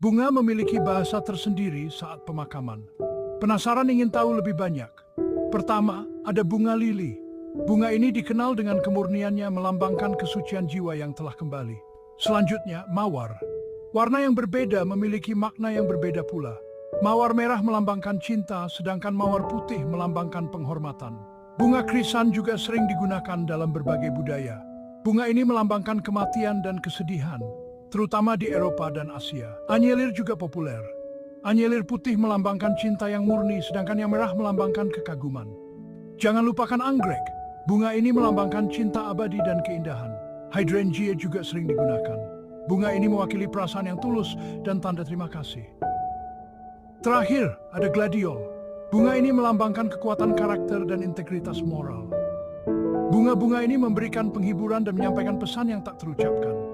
Bunga memiliki bahasa tersendiri saat pemakaman. Penasaran ingin tahu lebih banyak? Pertama, ada bunga lili. Bunga ini dikenal dengan kemurniannya melambangkan kesucian jiwa yang telah kembali. Selanjutnya, mawar. Warna yang berbeda memiliki makna yang berbeda pula. Mawar merah melambangkan cinta, sedangkan mawar putih melambangkan penghormatan. Bunga krisan juga sering digunakan dalam berbagai budaya. Bunga ini melambangkan kematian dan kesedihan, terutama di Eropa dan Asia. Anyelir juga populer. Anyelir putih melambangkan cinta yang murni, sedangkan yang merah melambangkan kekaguman. Jangan lupakan anggrek. Bunga ini melambangkan cinta abadi dan keindahan. Hydrangea juga sering digunakan. Bunga ini mewakili perasaan yang tulus dan tanda terima kasih. Terakhir, ada gladiol. Bunga ini melambangkan kekuatan karakter dan integritas moral. Bunga-bunga ini memberikan penghiburan dan menyampaikan pesan yang tak terucapkan.